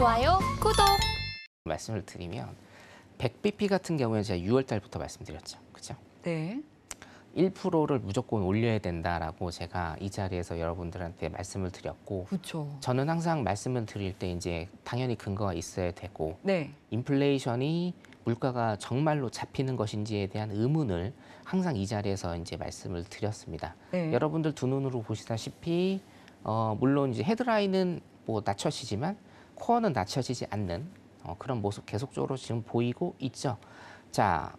좋아요, 구독. 말씀을 드리면 100bp 같은 경우에 제가 6월 달부터 말씀드렸죠. 그죠? 네. 1%를 무조건 올려야 된다라고 제가 이 자리에서 여러분들한테 말씀을 드렸고, 그렇죠. 저는 항상 말씀을 드릴 때 이제 당연히 근거가 있어야 되고, 네. 인플레이션이 물가가 정말로 잡히는 것인지에 대한 의문을 항상 이 자리에서 이제 말씀을 드렸습니다. 네. 여러분들 두 눈으로 보시다시피 물론 이제 헤드라인은 뭐 낮춰지지만 코어는 낮춰지지 않는 그런 모습 계속적으로 지금 보이고 있죠. 자,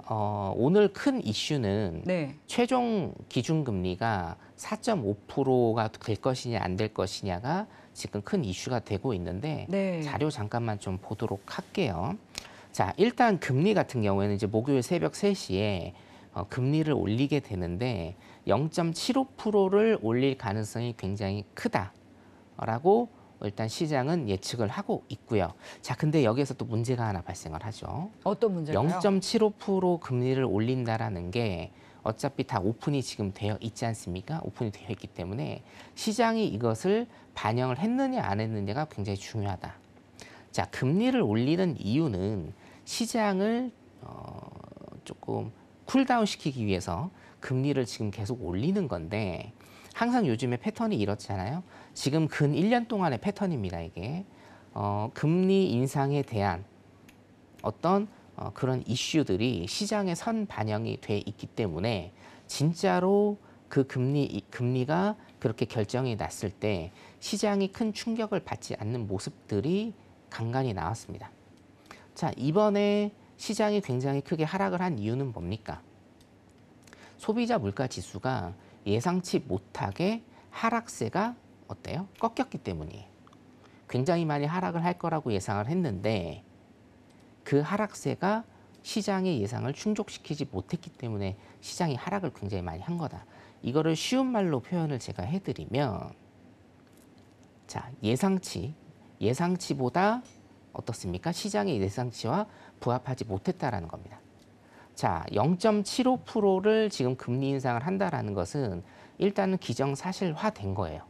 오늘 큰 이슈는 네. 최종 기준금리가 4.5%가 될 것이냐 안 될 것이냐가 지금 큰 이슈가 되고 있는데, 네. 자료 잠깐만 좀 보도록 할게요. 자, 일단 금리 같은 경우에는 이제 목요일 새벽 3시에 금리를 올리게 되는데 0.75%를 올릴 가능성이 굉장히 크다라고 일단 시장은 예측을 하고 있고요. 자, 근데 여기에서 또 문제가 하나 발생을 하죠. 어떤 문제가요? 0.75% 금리를 올린다라는 게 어차피 다 오픈이 지금 되어 있지 않습니까? 오픈이 되어 있기 때문에 시장이 이것을 반영을 했느냐 안 했느냐가 굉장히 중요하다. 자, 금리를 올리는 이유는 시장을 조금 쿨다운 시키기 위해서 금리를 지금 계속 올리는 건데, 항상 요즘에 패턴이 이렇잖아요. 지금 근 1년 동안의 패턴입니다, 이게. 금리 인상에 대한 어떤 그런 이슈들이 시장에 선 반영이 돼 있기 때문에 진짜로 그 금리가 그렇게 결정이 났을 때 시장이 큰 충격을 받지 않는 모습들이 간간히 나왔습니다. 자, 이번에 시장이 굉장히 크게 하락을 한 이유는 뭡니까? 소비자 물가 지수가 예상치 못하게 하락세가 어때요? 꺾였기 때문이에요. 굉장히 많이 하락을 할 거라고 예상을 했는데 그 하락세가 시장의 예상을 충족시키지 못했기 때문에 시장이 하락을 굉장히 많이 한 거다. 이거를 쉬운 말로 표현을 제가 해드리면, 자, 예상치보다 어떻습니까? 시장의 예상치와 부합하지 못했다라는 겁니다. 자, 0.75%를 지금 금리 인상을 한다라는 것은 일단은 기정사실화된 거예요.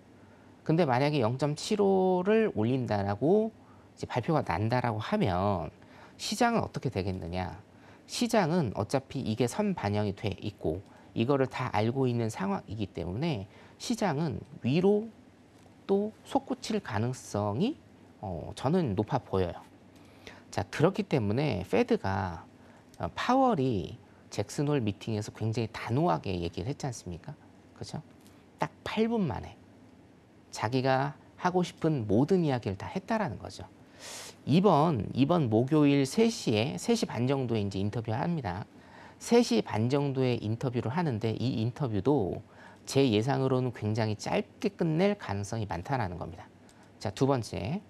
근데 만약에 0.75를 올린다라고 이제 발표가 난다라고 하면 시장은 어떻게 되겠느냐? 시장은 어차피 이게 선 반영이 돼 있고 이거를 다 알고 있는 상황이기 때문에 시장은 위로 또 솟구칠 가능성이 저는 높아 보여요. 자, 그렇기 때문에 페드가 파월이 잭슨 홀 미팅에서 굉장히 단호하게 얘기를 했지 않습니까? 그죠? 딱 8분 만에 자기가 하고 싶은 모든 이야기를 다 했다라는 거죠. 이번 목요일 3시 반 정도에 이제 인터뷰를 합니다. 3시 반 정도에 인터뷰를 하는데 이 인터뷰도 제 예상으로는 굉장히 짧게 끝낼 가능성이 많다라는 겁니다. 자, 두 번째,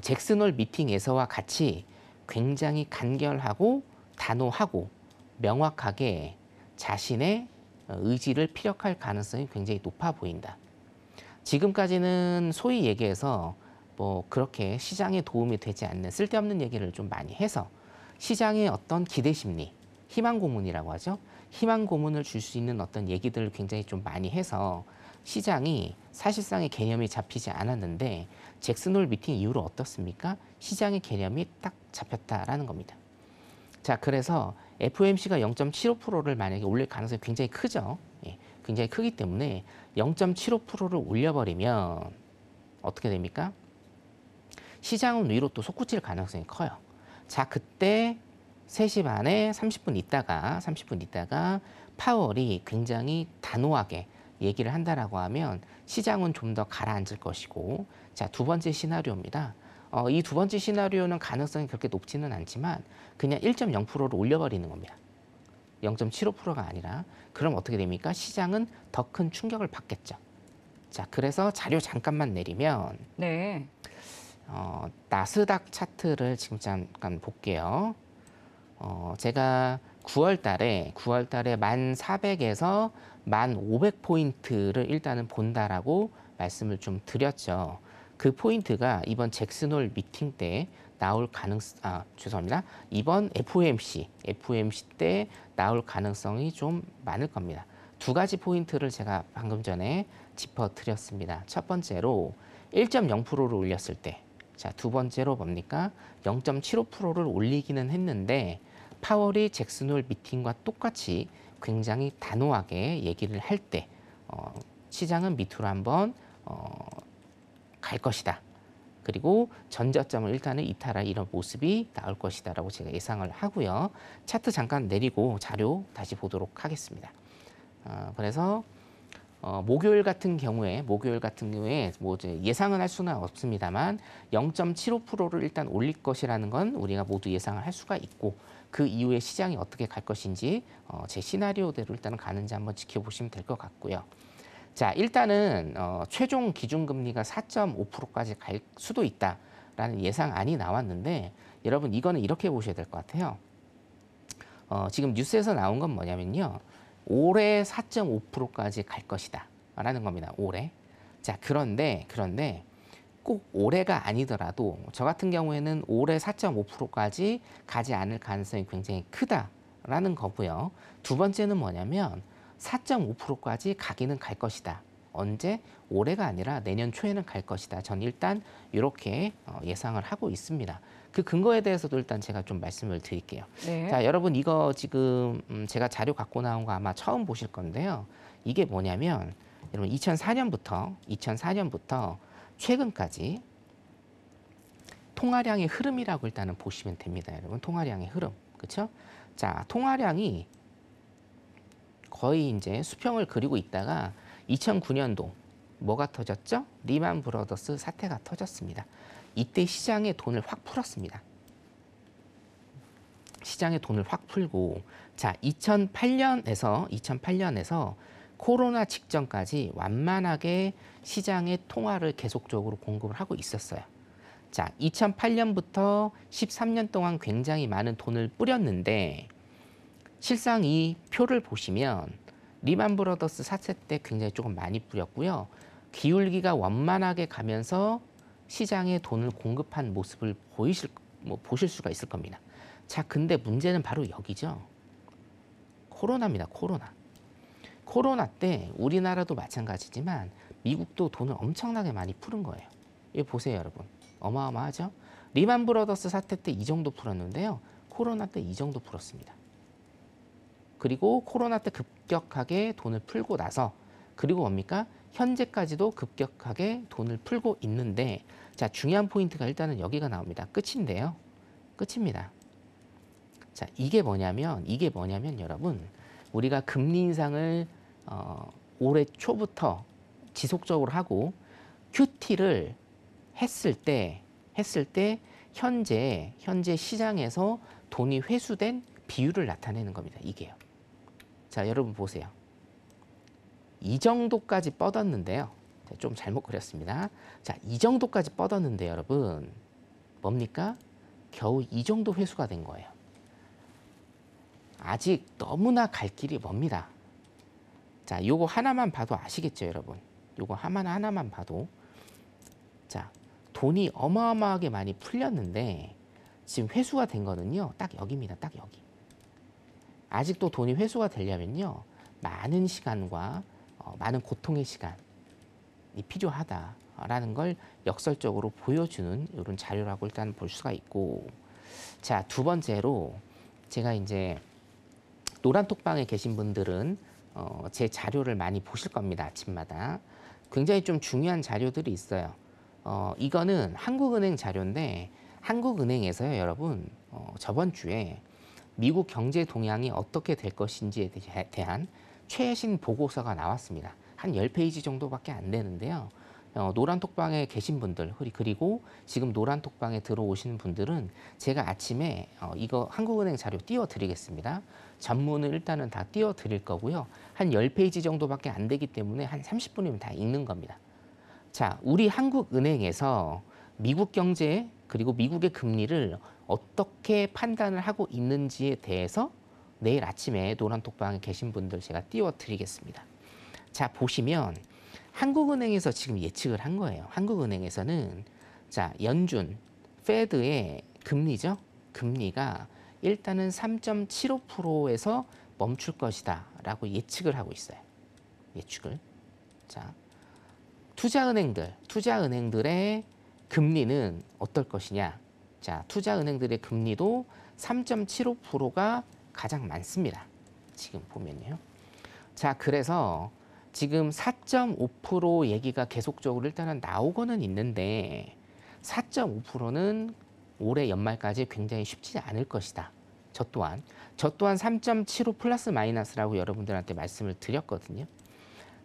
잭슨 홀 미팅에서와 같이 굉장히 간결하고 단호하고 명확하게 자신의 의지를 피력할 가능성이 굉장히 높아 보인다. 지금까지는 소위 얘기해서 뭐 그렇게 시장에 도움이 되지 않는 쓸데없는 얘기를 좀 많이 해서 시장의 어떤 기대 심리, 희망 고문이라고 하죠. 희망 고문을 줄 수 있는 어떤 얘기들을 굉장히 좀 많이 해서 시장이 사실상의 개념이 잡히지 않았는데 잭슨 홀 미팅 이후로 어떻습니까? 시장의 개념이 딱 잡혔다라는 겁니다. 자, 그래서 FOMC가 0.75%를 만약에 올릴 가능성이 굉장히 크죠. 예, 굉장히 크기 때문에 0.75%를 올려버리면 어떻게 됩니까? 시장은 위로 또 솟구칠 가능성이 커요. 자, 그때 3시 반에 30분 있다가 파월이 굉장히 단호하게 얘기를 한다라고 하면 시장은 좀 더 가라앉을 것이고, 자, 두 번째 시나리오입니다. 이 두 번째 시나리오는 가능성이 그렇게 높지는 않지만 그냥 1.0%를 올려버리는 겁니다. 0.75%가 아니라. 그럼 어떻게 됩니까? 시장은 더 큰 충격을 받겠죠. 자, 그래서 자료 잠깐만 내리면 네. 나스닥 차트를 지금 잠깐 볼게요. 제가 9월 달에 1,400에서 1,500포인트를 일단은 본다라고 말씀을 좀 드렸죠. 그 포인트가 이번 잭슨 홀 미팅 때 나올 죄송합니다. 이번 FOMC 때 나올 가능성이 좀 많을 겁니다. 두 가지 포인트를 제가 방금 전에 짚어드렸습니다. 첫 번째로 1.0%를 올렸을 때 자, 두 번째로 뭡니까? 0.75%를 올리기는 했는데 파월이 잭슨 홀 미팅과 똑같이 굉장히 단호하게 얘기를 할 때 시장은 밑으로 한번 갈 것이다. 그리고 전저점을 일단은 이탈할 이런 모습이 나올 것이다라고 제가 예상을 하고요. 차트 잠깐 내리고 자료 다시 보도록 하겠습니다. 그래서 목요일 같은 경우에 뭐 이제 예상은 할 수는 없습니다만 0.75%를 일단 올릴 것이라는 건 우리가 모두 예상을 할 수가 있고 그 이후에 시장이 어떻게 갈 것인지 제 시나리오대로 일단은 가는지 한번 지켜보시면 될 것 같고요. 자, 일단은 최종 기준금리가 4.5%까지 갈 수도 있다라는 예상안이 나왔는데 여러분 이거는 이렇게 보셔야 될 것 같아요. 지금 뉴스에서 나온 건 뭐냐면요. 올해 4.5%까지 갈 것이다 라는 겁니다. 올해. 자, 그런데 꼭 올해가 아니더라도 저 같은 경우에는 올해 4.5%까지 가지 않을 가능성이 굉장히 크다라는 거고요. 두 번째는 뭐냐면 4.5%까지 가기는 갈 것이다. 언제? 올해가 아니라 내년 초에는 갈 것이다. 전 일단 이렇게 예상을 하고 있습니다. 그 근거에 대해서도 일단 제가 좀 말씀을 드릴게요. 네. 자, 여러분 이거 지금 제가 자료 갖고 나온 거 아마 처음 보실 건데요. 이게 뭐냐면 여러분 2004년부터 최근까지 통화량의 흐름이라고 일단은 보시면 됩니다. 여러분 통화량의 흐름. 그렇죠? 자, 통화량이 거의 이제 수평을 그리고 있다가 2009년도 뭐가 터졌죠? 리만 브러더스 사태가 터졌습니다. 이때 시장에 돈을 확 풀었습니다. 시장에 돈을 확 풀고 자 2008년에서 코로나 직전까지 완만하게 시장에 통화를 계속적으로 공급을 하고 있었어요. 자 2008년부터 13년 동안 굉장히 많은 돈을 뿌렸는데 실상 이 표를 보시면 리만 브러더스 사태 때 굉장히 조금 많이 뿌렸고요. 기울기가 원만하게 가면서 시장에 돈을 공급한 모습을 보실 수가 있을 겁니다. 자, 근데 문제는 바로 여기죠. 코로나입니다. 코로나 때 우리나라도 마찬가지지만 미국도 돈을 엄청나게 많이 푸는 거예요. 이거 보세요, 여러분. 어마어마하죠? 리만 브러더스 사태 때 이 정도 풀었는데요. 코로나 때 이 정도 풀었습니다. 그리고 코로나 때 급격하게 돈을 풀고 나서 그리고 뭡니까? 현재까지도 급격하게 돈을 풀고 있는데 자, 중요한 포인트가 일단은 여기가 나옵니다. 끝인데요. 끝입니다. 자, 이게 뭐냐면 여러분 우리가 금리 인상을 올해 초부터 지속적으로 하고 QT를 했을 때 현재 시장에서 돈이 회수된 비율을 나타내는 겁니다. 이게요. 자, 여러분 보세요. 이 정도까지 뻗었는데요. 좀 잘못 그렸습니다. 자, 이 정도까지 뻗었는데 여러분 뭡니까? 겨우 이 정도 회수가 된 거예요. 아직 너무나 갈 길이 멉니다. 자, 요거 하나만 봐도 아시겠죠, 여러분? 요거 하나만 봐도 자, 돈이 어마어마하게 많이 풀렸는데 지금 회수가 된 거는요. 딱 여기입니다. 딱 여기. 아직도 돈이 회수가 되려면요. 많은 시간과 많은 고통의 시간이 필요하다라는 걸 역설적으로 보여주는 이런 자료라고 일단 볼 수가 있고 자, 두 번째로 제가 이제 노란톡방에 계신 분들은 제 자료를 많이 보실 겁니다. 아침마다. 굉장히 좀 중요한 자료들이 있어요. 이거는 한국은행 자료인데 한국은행에서요, 여러분 저번 주에 미국 경제 동향이 어떻게 될 것인지에 대한 최신 보고서가 나왔습니다. 한 10페이지 정도밖에 안 되는데요. 노란톡방에 계신 분들 그리고 지금 노란톡방에 들어오시는 분들은 제가 아침에 이거 한국은행 자료 띄워드리겠습니다. 전문을 일단은 다 띄워드릴 거고요. 한 10페이지 정도밖에 안 되기 때문에 한 30분이면 다 읽는 겁니다. 자, 우리 한국은행에서 미국 경제 그리고 미국의 금리를 어떻게 판단을 하고 있는지에 대해서 내일 아침에 노란톡방에 계신 분들 제가 띄워드리겠습니다. 자, 보시면 한국은행에서 지금 예측을 한 거예요. 한국은행에서는 자, 연준, 페드의 금리죠. 금리가 일단은 3.75%에서 멈출 것이다 라고 예측을 하고 있어요. 예측을. 자, 투자은행들의 금리는 어떨 것이냐. 자, 투자은행들의 금리도 3.75%가 가장 많습니다. 지금 보면요. 자, 그래서 지금 4.5% 얘기가 계속적으로 일단은 나오고는 있는데 4.5%는 올해 연말까지 굉장히 쉽지 않을 것이다. 저 또한 3.75 플러스 마이너스라고 여러분들한테 말씀을 드렸거든요.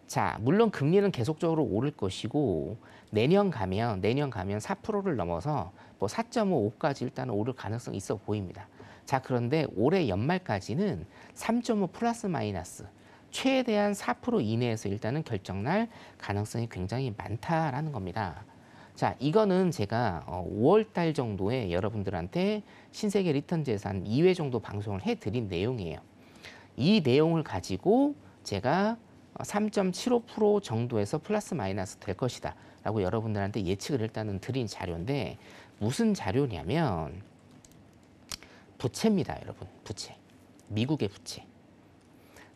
자, 물론 금리는 계속적으로 오를 것이고 내년 가면 4%를 넘어서 뭐 4.55까지 일단 오를 가능성이 있어 보입니다. 자, 그런데 올해 연말까지는 3.5 플러스 마이너스 최대한 4% 이내에서 일단은 결정날 가능성이 굉장히 많다라는 겁니다. 자, 이거는 제가 5월 달 정도에 여러분들한테 신세계 리턴 재산 2회 정도 방송을 해드린 내용이에요. 이 내용을 가지고 제가 3.75% 정도에서 플러스 마이너스 될 것이다 라고 여러분들한테 예측을 일단은 드린 자료인데 무슨 자료냐면 부채입니다, 여러분. 부채. 미국의 부채.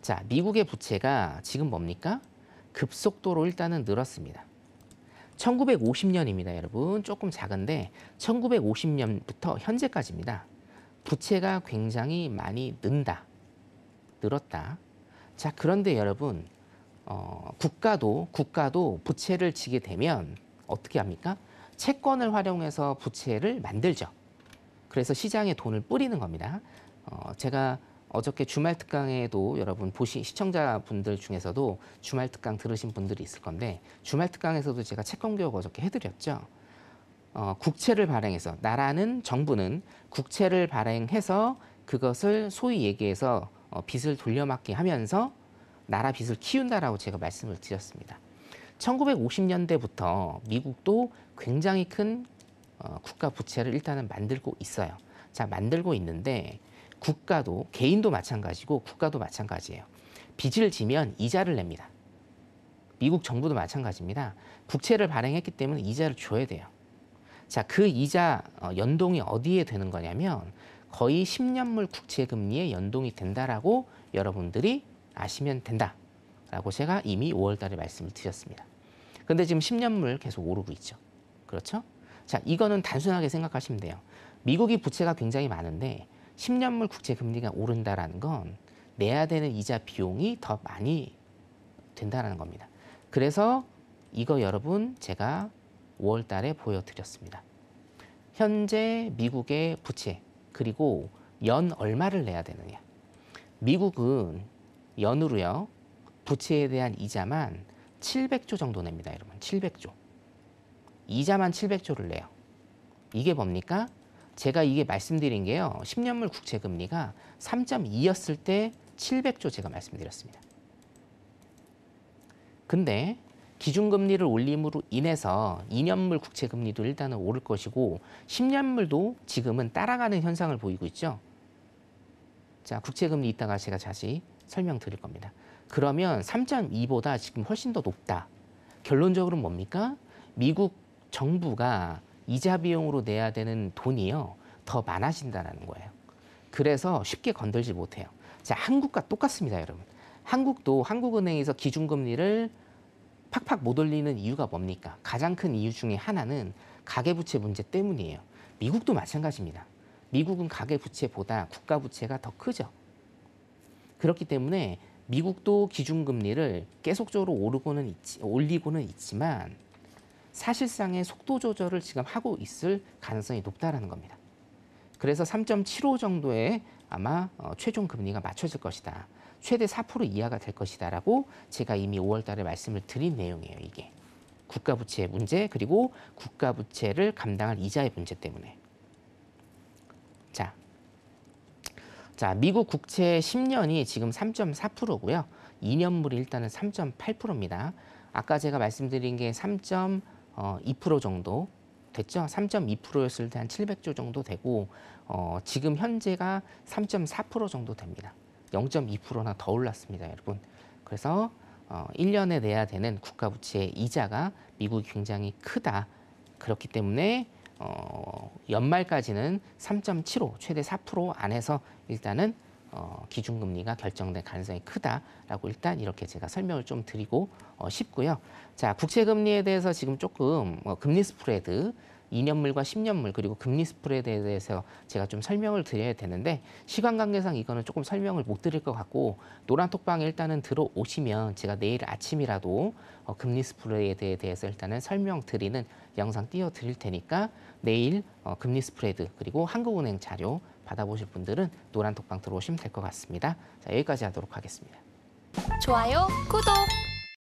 자, 미국의 부채가 지금 뭡니까? 급속도로 일단은 늘었습니다. 1950년입니다, 여러분. 조금 작은데 1950년부터 현재까지입니다. 부채가 굉장히 많이 늘었다. 자, 그런데 여러분, 국가도 부채를 지게 되면 어떻게 합니까? 채권을 활용해서 부채를 만들죠. 그래서 시장에 돈을 뿌리는 겁니다. 제가 어저께 주말 특강에도 여러분 시청자분들 중에서도 주말 특강 들으신 분들이 있을 건데 주말 특강에서도 제가 채권 교육 어저께 해드렸죠. 국채를 발행해서 정부는 국채를 발행해서 그것을 소위 얘기해서 빚을 돌려막기 하면서 나라 빚을 키운다라고 제가 말씀을 드렸습니다. 1950년대부터 미국도 굉장히 큰 국가 부채를 일단은 만들고 있어요. 자, 만들고 있는데 국가도 개인도 마찬가지고 국가도 마찬가지예요. 빚을 지면 이자를 냅니다. 미국 정부도 마찬가지입니다. 국채를 발행했기 때문에 이자를 줘야 돼요. 자, 그 이자 연동이 어디에 되는 거냐면 거의 10년물 국채 금리에 연동이 된다라고 여러분들이 아시면 된다라고 제가 이미 5월 달에 말씀을 드렸습니다. 근데 지금 10년물 계속 오르고 있죠. 그렇죠? 자, 이거는 단순하게 생각하시면 돼요. 미국이 부채가 굉장히 많은데 10년물 국채 금리가 오른다라는 건 내야 되는 이자 비용이 더 많이 된다라는 겁니다. 그래서 이거 여러분 제가 5월 달에 보여드렸습니다. 현재 미국의 부채 그리고 연 얼마를 내야 되느냐. 미국은 연으로요. 부채에 대한 이자만 700조 정도 냅니다. 여러분 700조. 이자만 700조를 내요. 이게 뭡니까? 제가 이게 말씀드린 게요. 10년물 국채 금리가 3.2였을 때 700조 제가 말씀드렸습니다. 근데 기준금리를 올림으로 인해서 2년물 국채 금리도 일단은 오를 것이고 10년물도 지금은 따라가는 현상을 보이고 있죠. 자, 국채 금리 이따가 제가 다시 설명드릴 겁니다. 그러면 3.2보다 지금 훨씬 더 높다. 결론적으로 뭡니까? 미국 정부가 이자 비용으로 내야 되는 돈이요. 더 많아진다는 거예요. 그래서 쉽게 건들지 못해요. 자, 한국과 똑같습니다, 여러분. 한국도 한국은행에서 기준금리를 팍팍 못 올리는 이유가 뭡니까? 가장 큰 이유 중에 하나는 가계부채 문제 때문이에요. 미국도 마찬가지입니다. 미국은 가계부채보다 국가부채가 더 크죠. 그렇기 때문에 미국도 기준금리를 계속적으로 올리고는 있지만 사실상의 속도 조절을 지금 하고 있을 가능성이 높다라는 겁니다. 그래서 3.75 정도의 아마 최종 금리가 맞춰질 것이다. 최대 4% 이하가 될 것이다라고 제가 이미 5월 달에 말씀을 드린 내용이에요. 이게 국가부채의 문제 그리고 국가부채를 감당할 이자의 문제 때문에. 자, 미국 국채 10년이 지금 3.4%고요. 2년물이 일단은 3.8%입니다. 아까 제가 말씀드린 게 3.2% 정도 됐죠. 3.2%였을 때 한 700조 정도 되고 지금 현재가 3.4% 정도 됩니다. 0.2%나 더 올랐습니다, 여러분. 그래서 1년에 내야 되는 국가부채의 이자가 미국이 굉장히 크다. 그렇기 때문에 연말까지는 3.75 최대 4% 안에서 일단은 기준금리가 결정될 가능성이 크다라고 일단 이렇게 제가 설명을 좀 드리고 싶고요. 자, 국채금리에 대해서 지금 조금 금리 스프레드 2년물과 10년물 그리고 금리 스프레드에 대해서 제가 좀 설명을 드려야 되는데 시간 관계상 이거는 조금 설명을 못 드릴 것 같고 노란톡방에 일단은 들어오시면 제가 내일 아침이라도 금리 스프레드에 대해서 일단은 설명드리는 영상 띄워드릴 테니까 내일 금리 스프레드 그리고 한국은행 자료 받아보실 분들은 노란톡방 들어오시면 될 것 같습니다. 자, 여기까지 하도록 하겠습니다. 좋아요, 구독!